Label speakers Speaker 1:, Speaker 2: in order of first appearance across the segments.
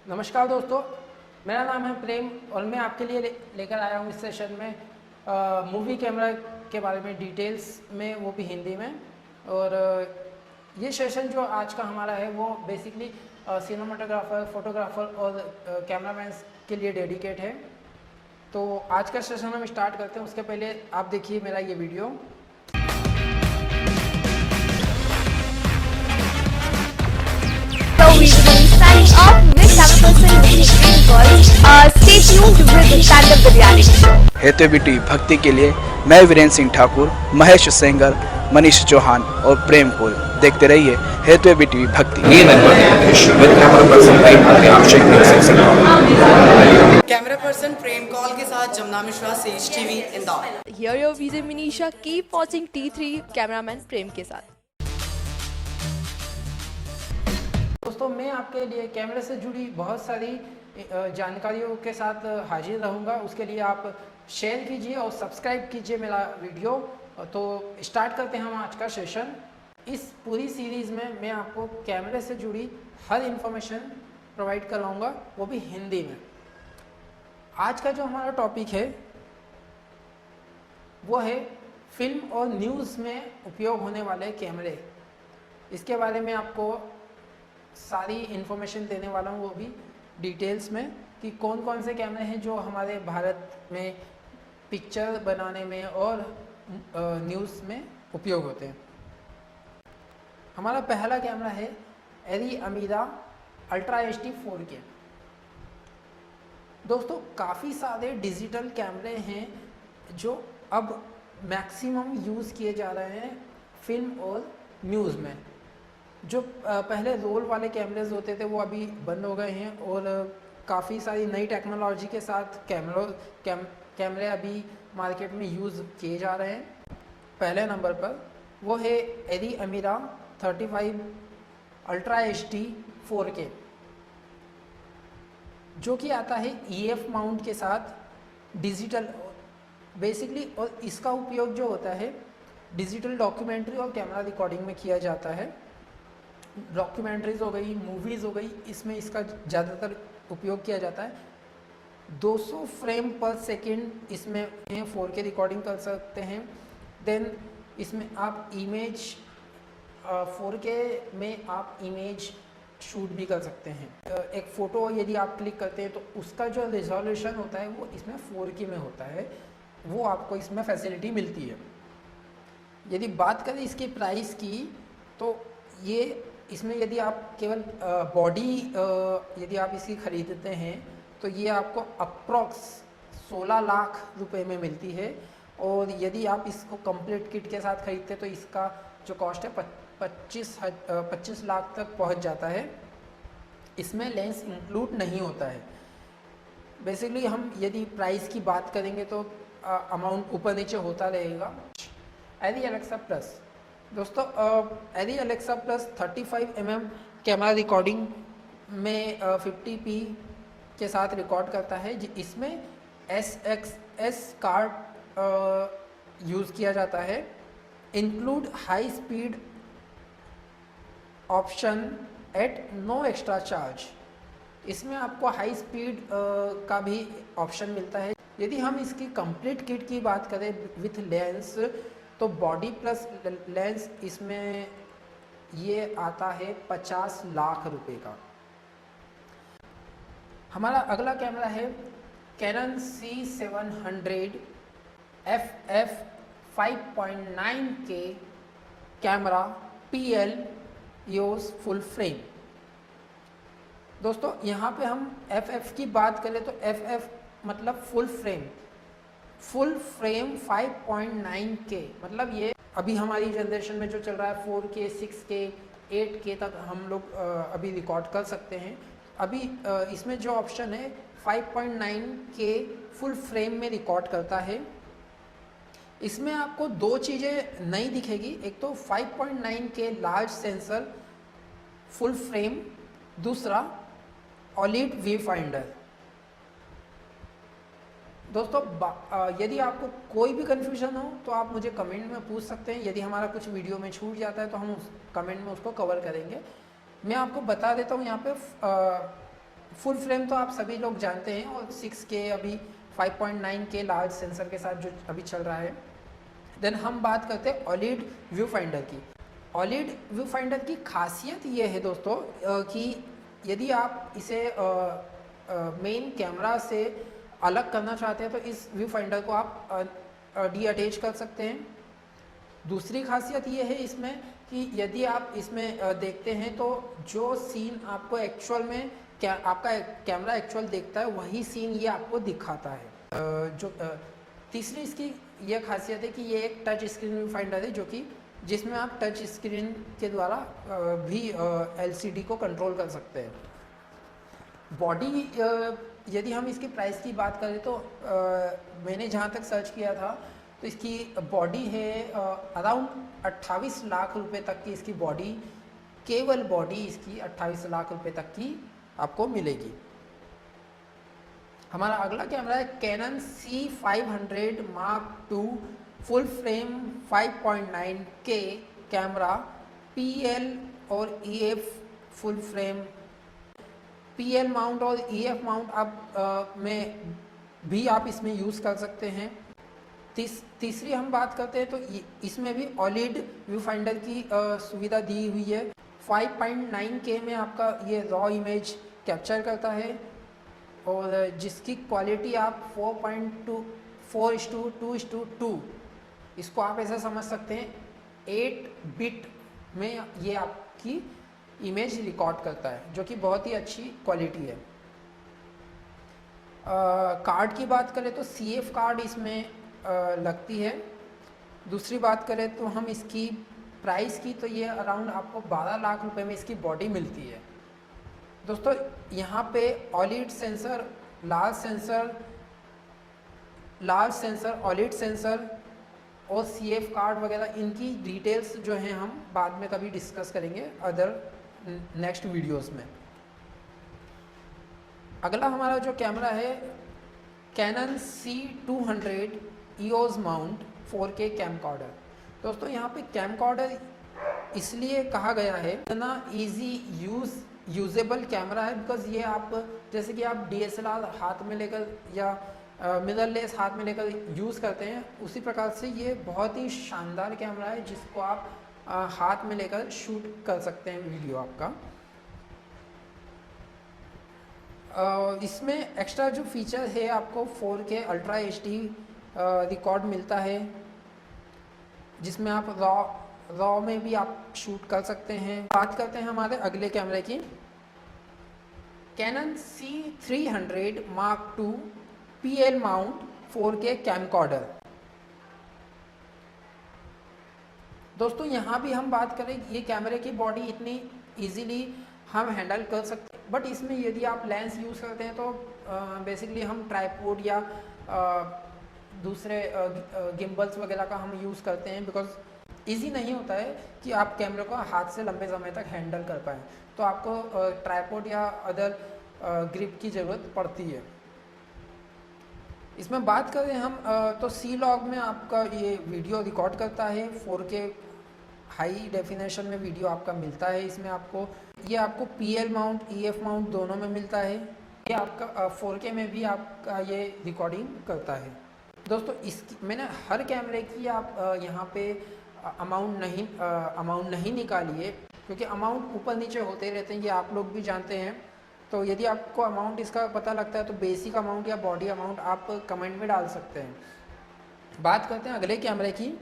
Speaker 1: नमस्कार दोस्तों, मेरा नाम है प्रेम और मैं आपके लिए लेकर आया हूँ इस सेशन में मूवी कैमरा के बारे में डिटेल्स में, वो भी हिंदी में। और ये सेशन जो आज का हमारा है वो बेसिकली सिनेमाटोग्राफर, फोटोग्राफर और कैमरामैन के लिए डेडिकेट है। तो आज का सेशन हम स्टार्ट करते हैं। उसके पहले आप देखिए मेरा ये video.
Speaker 2: So we will be signing off with camera person Nitin Gold. Stay tuned with the stand-up biryani show.
Speaker 3: हेतु बेटी भक्ति के लिए मैं वीरेंद्र सिंह ठाकुर, महेश सेंगर, मनीष चौहान और प्रेम कोल देखते रहिए हेतु बेटी भक्ति।
Speaker 4: कैमरा पर्सन प्रेम कॉल के साथ Jamuna Mishra, says TV, Indore.
Speaker 2: Here your VJ Manisha. Keep watching T3 cameraman प्रेम के साथ।
Speaker 1: दोस्तों, मैं आपके लिए कैमरे से जुड़ी बहुत सारी जानकारियों के साथ हाजिर रहूँगा। उसके लिए आप शेयर कीजिए और सब्सक्राइब कीजिए मेरा वीडियो। तो स्टार्ट करते हैं हम आज का सेशन। इस पूरी सीरीज़ में मैं आपको कैमरे से जुड़ी हर इंफॉर्मेशन प्रोवाइड करवाऊँगा, वो भी हिंदी में। आज का जो हमारा टॉपिक है वो है फिल्म और न्यूज़ में उपयोग होने वाले कैमरे। इसके बारे में आपको सारी इन्फॉर्मेशन देने वाला हूँ, वो भी डिटेल्स में, कि कौन कौन से कैमरे हैं जो हमारे भारत में पिक्चर बनाने में और न्यूज़ में उपयोग होते हैं। हमारा पहला कैमरा है एरी अमीरा अल्ट्रा HD 4K। दोस्तों, काफ़ी सारे डिजिटल कैमरे हैं जो अब मैक्सिमम यूज़ किए जा रहे हैं फिल्म और न्यूज़ में। जो पहले रोल वाले कैमरेज होते थे वो अभी बंद हो गए हैं और काफ़ी सारी नई टेक्नोलॉजी के साथ कैमरे अभी मार्केट में यूज़ किए जा रहे हैं। पहले नंबर पर वो है एरी अमीरा 35 अल्ट्रा HD 4K, जो कि आता है EF माउंट के साथ डिजिटल बेसिकली। और इसका उपयोग जो होता है डिजिटल डॉक्यूमेंट्री और कैमरा रिकॉर्डिंग में किया जाता है। डॉक्यूमेंट्रीज हो गई, मूवीज़ हो गई, इसमें इसका ज़्यादातर उपयोग किया जाता है। 200 फ्रेम पर सेकंड इसमें 4K रिकॉर्डिंग कर सकते हैं। देन इसमें आप इमेज 4K में आप इमेज शूट भी कर सकते हैं। एक फ़ोटो यदि आप क्लिक करते हैं तो उसका जो रिजोल्यूशन होता है वो इसमें 4K में होता है, वो आपको इसमें फैसिलिटी मिलती है। यदि बात करें इसकी प्राइस की, तो ये इसमें यदि आप केवल बॉडी यदि आप इसकी ख़रीदते हैं तो ये आपको अप्रॉक्स 16 लाख रुपए में मिलती है। और यदि आप इसको कंप्लीट किट के साथ ख़रीदते हैं तो इसका जो कॉस्ट है 25 लाख तक पहुंच जाता है। इसमें लेंस इंक्लूड नहीं होता है। बेसिकली हम यदि प्राइस की बात करेंगे तो अमाउंट ऊपर नीचे होता रहेगा। एरी एलेक्सा प्लस, दोस्तों Arri Alexa plus 35mm camera recording में 50p के साथ रिकॉर्ड करता है। इसमें SXS कार्ड यूज़ किया जाता है। Include high speed option at no extra charge. इसमें आपको हाई स्पीड का भी ऑप्शन मिलता है। यदि हम इसकी कंप्लीट किट की बात करें विथ लेंस, तो बॉडी प्लस लेंस इसमें ये आता है 50 लाख रुपए का। हमारा अगला कैमरा है Canon C700 FF 5.9K camera PL EOS full frame. दोस्तों, यहाँ पे हम FF की बात करें तो FF मतलब फुल फ्रेम। 5.9K मतलब ये अभी हमारी जनरेशन में जो चल रहा है 4K 6K 8K तक हम लोग अभी रिकॉर्ड कर सकते हैं। अभी इसमें जो ऑप्शन है 5.9K फुल फ्रेम में रिकॉर्ड करता है। इसमें आपको दो चीज़ें नई दिखेगी। एक तो 5.9K large sensor full frame, दूसरा ऑलिड व्यू फाइंडर। दोस्तों, यदि आपको कोई भी कन्फ्यूजन हो तो आप मुझे कमेंट में पूछ सकते हैं। यदि हमारा कुछ वीडियो में छूट जाता है तो हम उस कमेंट में उसको कवर करेंगे। मैं आपको बता देता हूँ यहाँ पे फुल फ्रेम तो आप सभी लोग जानते हैं, और 6K अभी 5.9K लार्ज सेंसर के साथ जो अभी चल रहा है। देन हम बात करते हैं OLED व्यू फाइंडर की। OLED व्यू फाइंडर की खासियत ये है दोस्तों कि यदि आप इसे मेन कैमरा से अलग करना चाहते हैं तो इस व्यू फाइंडर को आप डी अटैच कर सकते हैं। दूसरी खासियत ये है इसमें कि यदि आप इसमें देखते हैं तो जो सीन आपको एक्चुअल में आपका कैमरा एक्चुअल देखता है वही सीन ये आपको दिखाता है। तीसरी इसकी यह खासियत है कि ये एक टच स्क्रीन व्यू फाइंडर है, जो कि जिसमें आप टच स्क्रीन के द्वारा भी LCD को कंट्रोल कर सकते हैं। बॉडी यदि हम इसकी प्राइस की बात करें तो मैंने जहाँ तक सर्च किया था तो इसकी बॉडी है अराउंड 28 लाख रुपए तक की इसकी बॉडी, केवल बॉडी इसकी 28 लाख रुपए तक की आपको मिलेगी। हमारा अगला कैमरा है Canon C500 Mark II full frame 5.9K camera, PL और EF full frame. PL mount और EF माउंट आप में भी आप इसमें यूज़ कर सकते हैं। तीसरी हम बात करते हैं तो इसमें भी OLED व्यू फाइंडर की सुविधा दी हुई है। 5.9K में आपका ये रॉ इमेज कैप्चर करता है, और जिसकी क्वालिटी आप 4:2:2 इसको आप ऐसा समझ सकते हैं 8 बिट में ये आपकी इमेज रिकॉर्ड करता है, जो कि बहुत ही अच्छी क्वालिटी है। कार्ड की बात करें तो CF कार्ड इसमें लगती है। दूसरी बात करें तो हम इसकी प्राइस की, तो ये अराउंड आपको 12 लाख रुपए में इसकी बॉडी मिलती है। दोस्तों यहाँ पे OLED sensor, large sensor, OLED sensor और CF कार्ड वगैरह, इनकी डिटेल्स जो हैं हम बाद में कभी डिस्कस करेंगे अदर नेक्स्ट वीडियोस में। अगला हमारा जो कैमरा है Canon C200 EOS mount 4K camcorder. दोस्तों यहाँ पे कैमकॉर्डर इसलिए कहा गया है, इतना इजी यूजेबल कैमरा है बिकॉज ये आप जैसे कि आप DSLR हाथ में लेकर या मिररलेस हाथ में लेकर यूज़ करते हैं, उसी प्रकार से ये बहुत ही शानदार कैमरा है जिसको आप हाथ में लेकर शूट कर सकते हैं वीडियो आपका। इसमें एक्स्ट्रा जो फीचर है आपको 4K अल्ट्रा HD रिकॉर्ड मिलता है, जिसमें आप रॉ में भी आप शूट कर सकते हैं। बात करते हैं हमारे अगले कैमरे की, Canon C300 Mark II PL mount 4K camcorder. दोस्तों यहाँ भी हम बात करें, ये कैमरे की बॉडी इतनी इजीली हम हैंडल कर सकते हैं, बट इसमें यदि आप लेंस यूज़ करते हैं तो बेसिकली हम ट्राइपॉड या दूसरे गिम्बल्स वगैरह का हम यूज़ करते हैं, बिकॉज इजी नहीं होता है कि आप कैमरे को हाथ से लंबे समय तक हैंडल कर पाएँ, तो आपको ट्राइपॉड या अदर ग्रिप की ज़रूरत पड़ती है। इसमें बात करें हम तो C-Log में आपका ये वीडियो रिकॉर्ड करता है, 4K हाई डेफिनेशन में वीडियो आपका मिलता है। इसमें आपको PL माउंट EF माउंट दोनों में मिलता है। ये आपका 4K में भी आपका ये रिकॉर्डिंग करता है। दोस्तों मैंने हर कैमरे की आप यहाँ पे अमाउंट नहीं निकाली है, क्योंकि अमाउंट ऊपर नीचे होते रहते हैं, ये आप लोग भी जानते हैं। तो यदि आपको अमाउंट इसका पता लगता है तो बेसिक अमाउंट या बॉडी अमाउंट आप कमेंट में डाल सकते हैं। बात करते हैं अगले कैमरे की,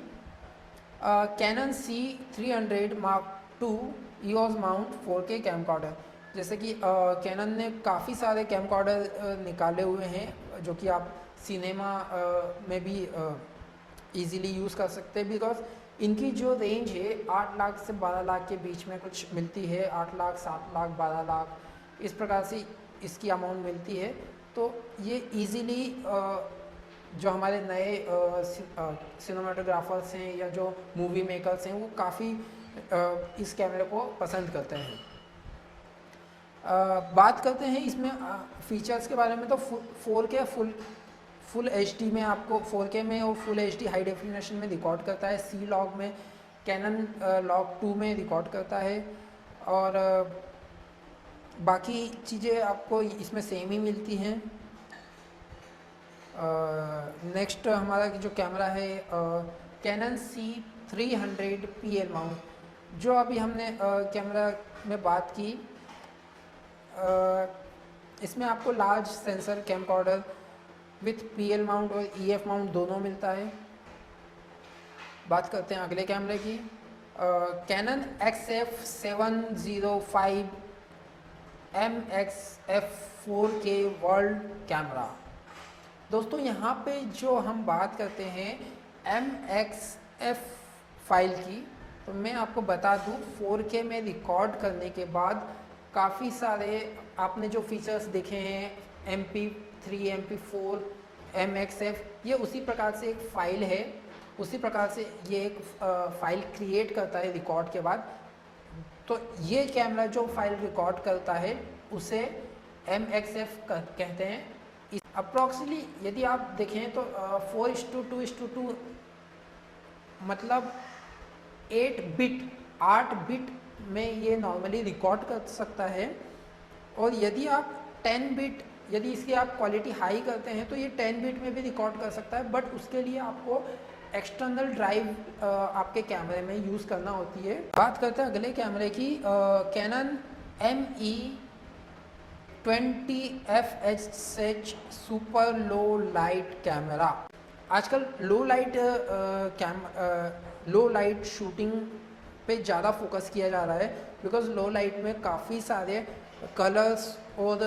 Speaker 1: Canon C300 Mark II EOS mount 4K camcorder. जैसे कि Canon ने काफ़ी सारे कैमकॉर्डर निकाले हुए हैं जो कि आप सिनेमा में भी इजीली यूज़ कर सकते हैं, बिकॉज इनकी जो रेंज है 8 लाख से 12 लाख के बीच में कुछ मिलती है। 8 लाख, 7 लाख, 12 लाख इस प्रकार से इसकी अमाउंट मिलती है। तो ये इजीली जो हमारे नए सिनेमाटोग्राफर्स हैं या जो मूवी मेकर्स हैं वो काफ़ी इस कैमरे को पसंद करते हैं। बात करते हैं इसमें फीचर्स के बारे में, तो 4K फुल HD में आपको 4K में और फुल HD हाई डेफिनेशन में रिकॉर्ड करता है। C-Log में, Canon Log 2 में रिकॉर्ड करता है। और बाकी चीज़ें आपको इसमें सेम ही मिलती हैं। नेक्स्ट हमारा जो कैमरा है कैनन C300 PL माउंट, जो अभी हमने कैमरा में बात की। इसमें आपको large sensor camcorder with PL mount और EF माउंट दोनों मिलता है। बात करते हैं अगले कैमरे की, cannon XF705 MXF 4K world camera. दोस्तों यहाँ पे जो हम बात करते हैं MXF फाइल की, तो मैं आपको बता दूँ 4K में रिकॉर्ड करने के बाद काफ़ी सारे आपने जो फीचर्स देखे हैं MP3, MP4, MXF, ये उसी प्रकार से एक फ़ाइल है, उसी प्रकार से ये एक फ़ाइल क्रिएट करता है रिकॉर्ड के बाद। तो ये कैमरा जो फाइल रिकॉर्ड करता है उसे MXF कहते हैं। अप्रॉक्सीमेटली यदि आप देखें तो 4:2:2 मतलब 8 बिट में ये नॉर्मली रिकॉर्ड कर सकता है। और यदि आप 10 बिट, यदि इसकी आप क्वालिटी हाई करते हैं तो ये 10 बिट में भी रिकॉर्ड कर सकता है, बट उसके लिए आपको एक्सटर्नल ड्राइव आपके कैमरे में यूज़ करना होती है। बात करते हैं अगले कैमरे की, Canon ME20FH super low light camera. आजकल लो लाइट शूटिंग पे ज़्यादा फोकस किया जा रहा है, बिकॉज़ लो लाइट में काफ़ी सारे कलर्स और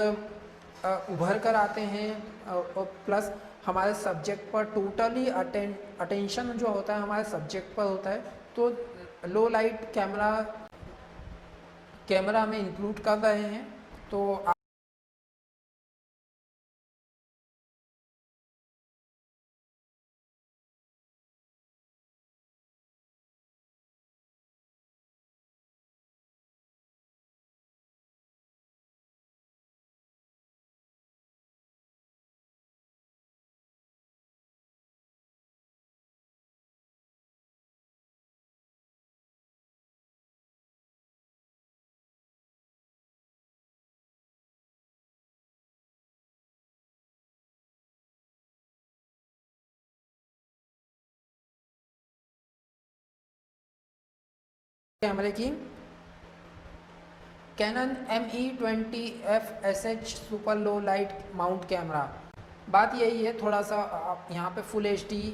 Speaker 1: उभर कर आते हैं, और प्लस हमारे सब्जेक्ट पर टोटली अटेंशन जो होता है हमारे सब्जेक्ट पर होता है। तो लो लाइट कैमरा में इंक्लूड कर रहे हैं। तो कैमरे की Canon ME20FSH super low light mount camera. बात यही है, थोड़ा सा यहाँ पे फुल HD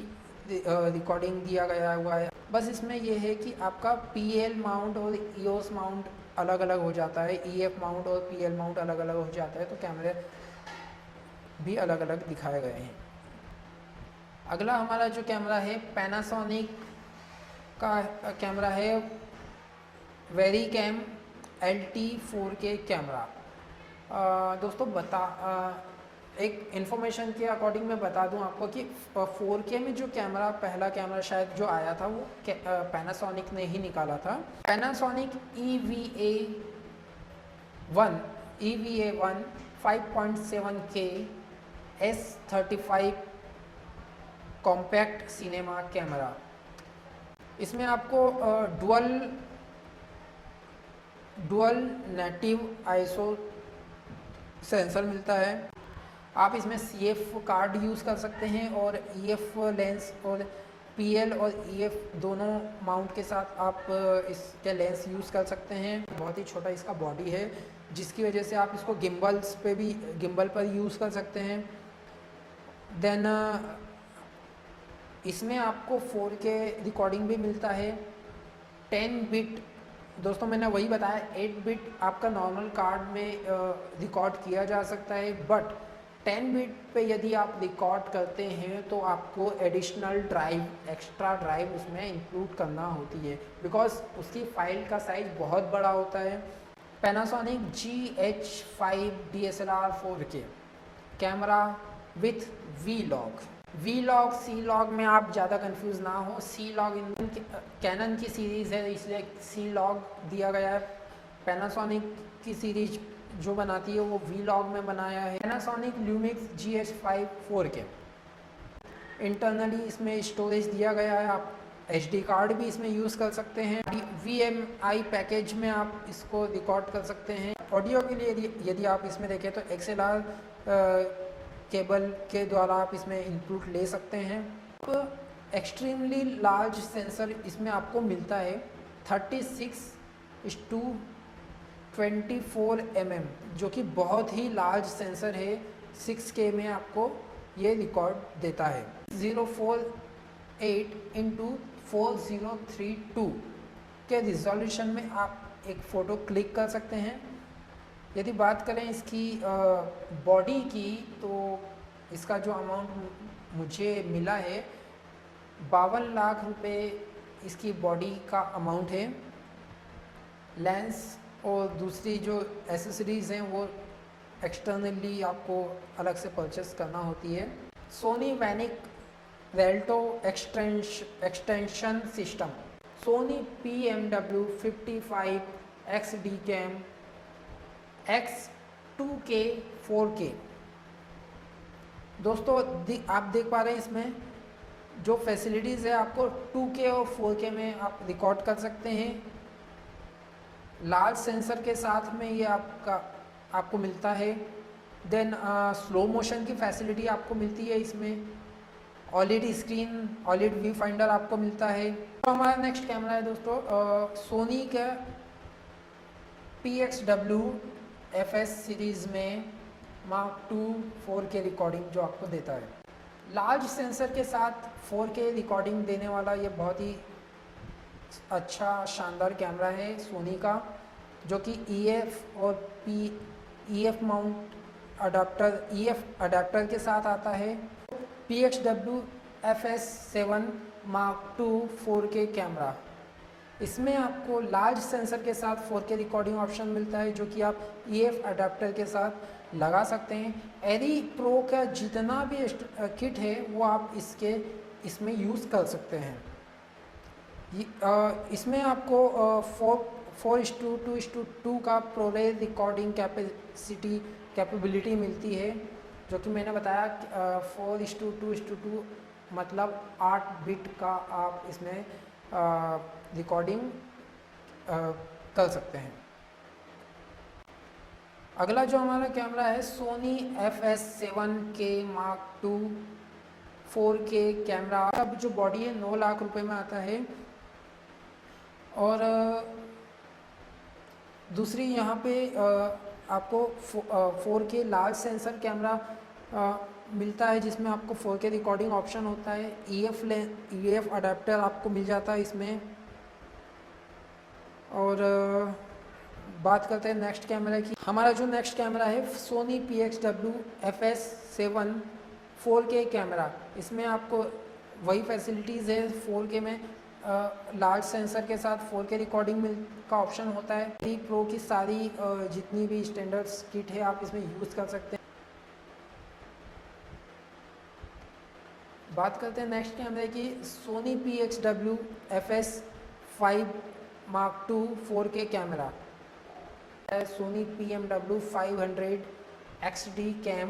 Speaker 1: रिकॉर्डिंग दिया गया हुआ है। बस इसमें यह है कि आपका PL माउंट और EOS माउंट अलग अलग हो जाता है, EF माउंट और PL माउंट अलग अलग हो जाता है, तो कैमरे भी अलग अलग दिखाए गए हैं। अगला हमारा जो कैमरा है पैनासोनिक का कैमरा है वेरीकैम LT 4K कैमरा। दोस्तों एक इन्फॉर्मेशन के अकॉर्डिंग मैं बता दूं आपको कि 4K में जो कैमरा पहला कैमरा शायद जो आया था वो पैनासोनिक ने ही निकाला था। Panasonic EVA1 5.7K S35 compact cinema camera. इसमें आपको डुअल नेटिव आईएसओ सेंसर मिलता है। आप इसमें CF कार्ड यूज़ कर सकते हैं और EF लेंस और PL और EF दोनों माउंट के साथ आप इसके लेंस यूज़ कर सकते हैं। बहुत ही छोटा इसका बॉडी है, जिसकी वजह से आप इसको गिम्बल पर यूज़ कर सकते हैं। देन इसमें आपको 4K रिकॉर्डिंग भी मिलता है। 10 बिट, दोस्तों मैंने वही बताया, 8 बिट आपका नॉर्मल कार्ड में रिकॉर्ड किया जा सकता है, बट 10 बिट पे यदि आप रिकॉर्ड करते हैं तो आपको एडिशनल एक्स्ट्रा ड्राइव उसमें इंक्लूड करना होती है, बिकॉज उसकी फाइल का साइज़ बहुत बड़ा होता है। Panasonic GH5 DSLR 4K camera with V-Log C-Log में आप ज़्यादा कंफ्यूज ना हो। C-Log कैनन की सीरीज़ है, इसलिए C-Log दिया गया है। पैनासोनिक की सीरीज जो बनाती है वो V-Log में बनाया है। पैनासोनिक ल्यूमिक्स GH5 4K इंटरनली इसमें स्टोरेज दिया गया है। आप HD कार्ड भी इसमें यूज़ कर सकते हैं। VMI पैकेज में आप इसको रिकॉर्ड कर सकते हैं ऑडियो के लिए यदि आप इसमें देखें तो XLR केबल के द्वारा आप इसमें इनपुट ले सकते हैं। तो एक्सट्रीमली लार्ज सेंसर इसमें आपको मिलता है 36:24 mm, जो कि बहुत ही लार्ज सेंसर है। 6K में आपको ये रिकॉर्ड देता है। 048x4032 के रिजोल्यूशन में आप एक फ़ोटो क्लिक कर सकते हैं। यदि बात करें इसकी बॉडी की, तो इसका जो अमाउंट मुझे मिला है 52 लाख रुपए इसकी बॉडी का अमाउंट है। लेंस और दूसरी जो एसेसरीज़ हैं वो एक्सटर्नली आपको अलग से परचेस करना होती है। Sony Venice Rialto extension system, Sony PMW55 XD cam X 2K 4K। दोस्तों आप देख पा रहे हैं इसमें जो फैसिलिटीज़ है, आपको 2K और 4K में आप रिकॉर्ड कर सकते हैं। लार्ज सेंसर के साथ में ये आपको मिलता है। देन स्लो मोशन की फैसिलिटी आपको मिलती है इसमें। OLED screen, OLED view finder आपको मिलता है। तो हमारा नेक्स्ट कैमरा है दोस्तों सोनी का PXW FS सीरीज़ में Mark II 4K रिकॉर्डिंग जो आपको देता है। लार्ज सेंसर के साथ 4K रिकॉर्डिंग देने वाला ये बहुत ही अच्छा शानदार कैमरा है सोनी का, जो कि EF और EF माउंट अडाप्टर के साथ आता है। PXW FS7 Mark II 4K camera, इसमें आपको लार्ज सेंसर के साथ 4K रिकॉर्डिंग ऑप्शन मिलता है, जो कि आप EF अडाप्टर के साथ लगा सकते हैं। एरी प्रो का जितना भी किट है वो आप इसमें यूज़ कर सकते हैं। इसमें आपको 4:2:2 का ProRes रिकॉर्डिंग कैपेबिलिटी मिलती है, जो कि मैंने बताया 4:2:2 मतलब 8 बिट का आप इसमें रिकॉर्डिंग कर सकते हैं। अगला जो हमारा कैमरा है Soni FS7K Mark II 4K camera. अब जो बॉडी है 9 लाख रुपए में आता है। और दूसरी यहाँ पे आपको 4K लार्ज सेंसर कैमरा मिलता है, जिसमें आपको 4K रिकॉर्डिंग ऑप्शन होता है। EF अडाप्टर आपको मिल जाता है इसमें। और बात करते हैं नेक्स्ट कैमरा की। हमारा जो नेक्स्ट कैमरा है Soni PXW FS7 4K camera, इसमें आपको वही फैसिलिटीज़ है 4K में। लार्ज सेंसर के साथ 4K रिकॉर्डिंग का ऑप्शन होता है। एरी प्रो की सारी जितनी भी स्टैंडर्ड्स किट है आप इसमें यूज़ कर सकते हैं। बात करते हैं नेक्स्ट कैमरे की। Sony PXW FS5 Mark II 4K camera, Sony PMW 500 XD cam,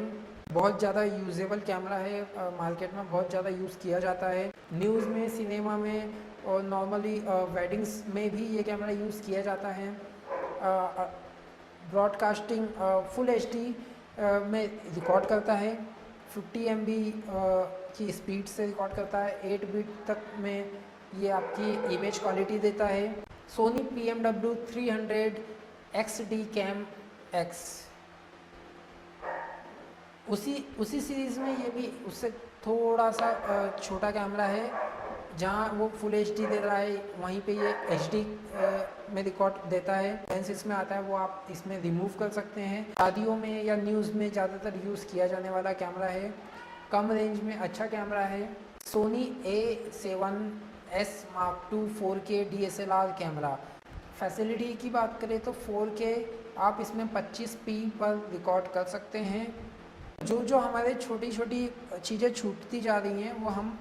Speaker 1: बहुत ज़्यादा यूजेबल कैमरा है। मार्केट में बहुत ज़्यादा यूज़ किया जाता है। न्यूज़ में, सिनेमा में और नॉर्मली वेडिंग्स में भी ये कैमरा यूज़ किया जाता है। ब्रॉडकास्टिंग फुल HD में रिकॉर्ड करता है। 50 MB की स्पीड से रिकॉर्ड करता है। 8 बिट तक में ये आपकी इमेज क्वालिटी देता है। Sony PMW 300 XD cam X, उसी सीरीज़ में ये भी उससे थोड़ा सा छोटा कैमरा है। जहाँ वो फुल HD दे रहा है वहीं पे ये HD में रिकॉर्ड देता है। लेंस इसमें आता है वो आप इसमें रिमूव कर सकते हैं। शादियों में या न्यूज़ में ज़्यादातर यूज़ किया जाने वाला कैमरा है। कम रेंज में अच्छा कैमरा है। Sony A7S Mark II 4K DSLR camera. Facility की बात करें तो 4K आप इसमें 25p पर रिकॉर्ड कर सकते हैं। जो हमारे छोटी चीज़ें छूटती जा रही हैं वो हम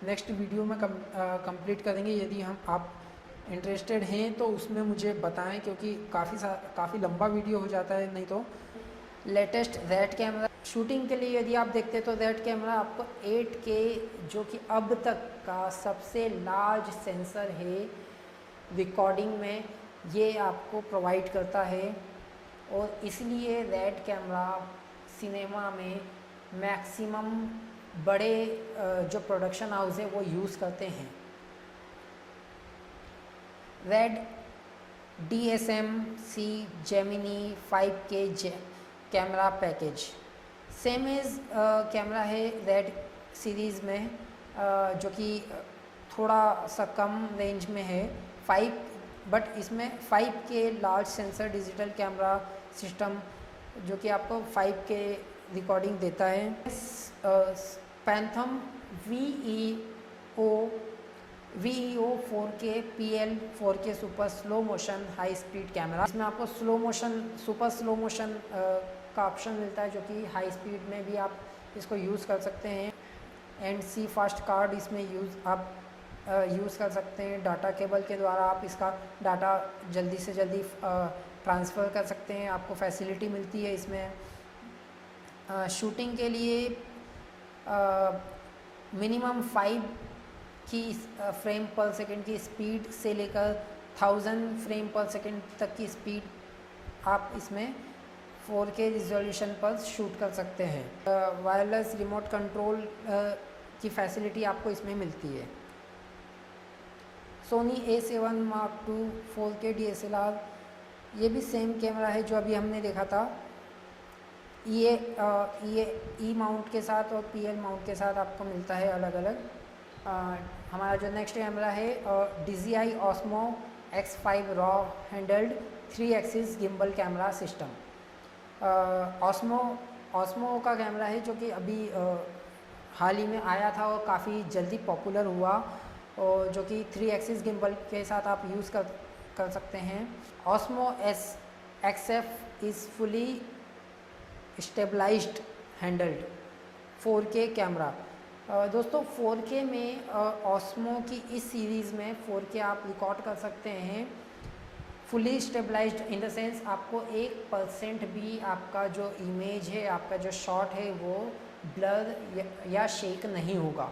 Speaker 1: नेक्स्ट वीडियो में कंप्लीट करेंगे। यदि आप इंटरेस्टेड हैं तो उसमें मुझे बताएं, क्योंकि काफ़ी लंबा वीडियो हो जाता है नहीं तो। लेटेस्ट रेड कैमरा शूटिंग के लिए यदि आप देखते हैं तो रेड कैमरा आपको 8K, जो कि अब तक का सबसे लार्ज सेंसर है रिकॉर्डिंग में, ये आपको प्रोवाइड करता है। और इसलिए रेड कैमरा सिनेमा में मैक्सिमम बड़े जो प्रोडक्शन हाउस है वो यूज़ करते हैं। Red DSM-C Gemini 5K camera package same as camera है रेड सीरीज़ में, जो कि थोड़ा सा कम रेंज में है 5, बट इसमें 5K large sensor digital camera system जो कि आपको 5K रिकॉर्डिंग देता है। पैंथम VEO 4K PL 4K super slow motion high speed camera. इसमें आपको सुपर स्लो मोशन का ऑप्शन मिलता है, जो कि हाई स्पीड में भी आप इसको यूज़ कर सकते हैं। एंड सी फास्ट कार्ड इसमें यूज़ कर सकते हैं। डाटा केबल के द्वारा आप इसका डाटा जल्दी से जल्दी ट्रांसफ़र कर सकते हैं, आपको फैसिलिटी मिलती है इसमें। शूटिंग के लिए मिनिमम 5 की फ्रेम पर सेकंड की स्पीड से लेकर 1000 फ्रेम पर सेकंड तक की स्पीड आप इसमें 4K रिजोल्यूशन पर शूट कर सकते हैं। वायरलेस रिमोट कंट्रोल की फैसिलिटी आपको इसमें मिलती है। Soni A7 Mark II 4K DSLR, ये भी सेम कैमरा है जो अभी हमने देखा था। ये E माउंट के साथ और PL माउंट के साथ आपको मिलता है अलग अलग। हमारा जो नेक्स्ट कैमरा है DJI Osmo X5 raw handled 3 axis gimbal camera system. Osmo का कैमरा है जो कि अभी हाल ही में आया था और काफ़ी जल्दी पॉपुलर हुआ, और जो कि 3 एक्सिस गिम्बल के साथ आप यूज़ कर सकते हैं। Osmo XF is fully stabilised handled 4K camera. दोस्तों 4K में Osmo की इस सीरीज़ में 4K आप रिकॉर्ड कर सकते हैं। Fully stabilised in the sense आपको 1% भी आपका जो इमेज है, आपका जो शॉट है वो ब्लर या शेक नहीं होगा।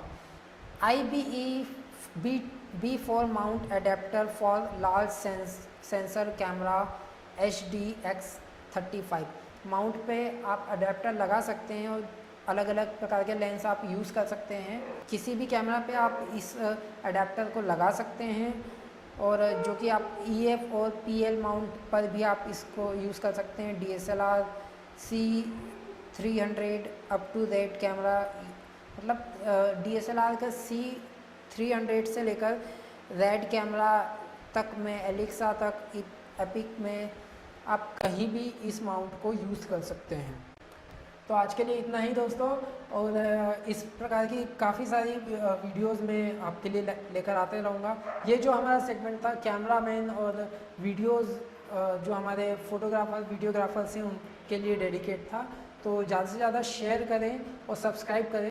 Speaker 1: IBE-B4 mount adapter for large sensor camera HDX35 mount पे आप अडेप्टर लगा सकते हैं और अलग अलग प्रकार के लेंस आप यूज़ कर सकते हैं। किसी भी कैमरा पे आप इस अडेप्टर को लगा सकते हैं, और जो कि आप EF और PL माउंट पर भी आप इसको यूज़ कर सकते हैं। DSLR C300 up to date camera, मतलब DSLR का C300 से लेकर रेड कैमरा तक में, एलिक्सा तक, एपिक में आप कहीं भी इस माउंट को यूज़ कर सकते हैं। तो आज के लिए इतना ही दोस्तों, और इस प्रकार की काफ़ी सारी वीडियोस में आपके लिए लेकर आते रहूँगा। ये जो हमारा सेगमेंट था कैमरामैन और वीडियोस जो हमारे वीडियोग्राफर्स हैं उनके लिए डेडिकेट था। तो ज़्यादा से ज़्यादा शेयर करें और सब्सक्राइब करें।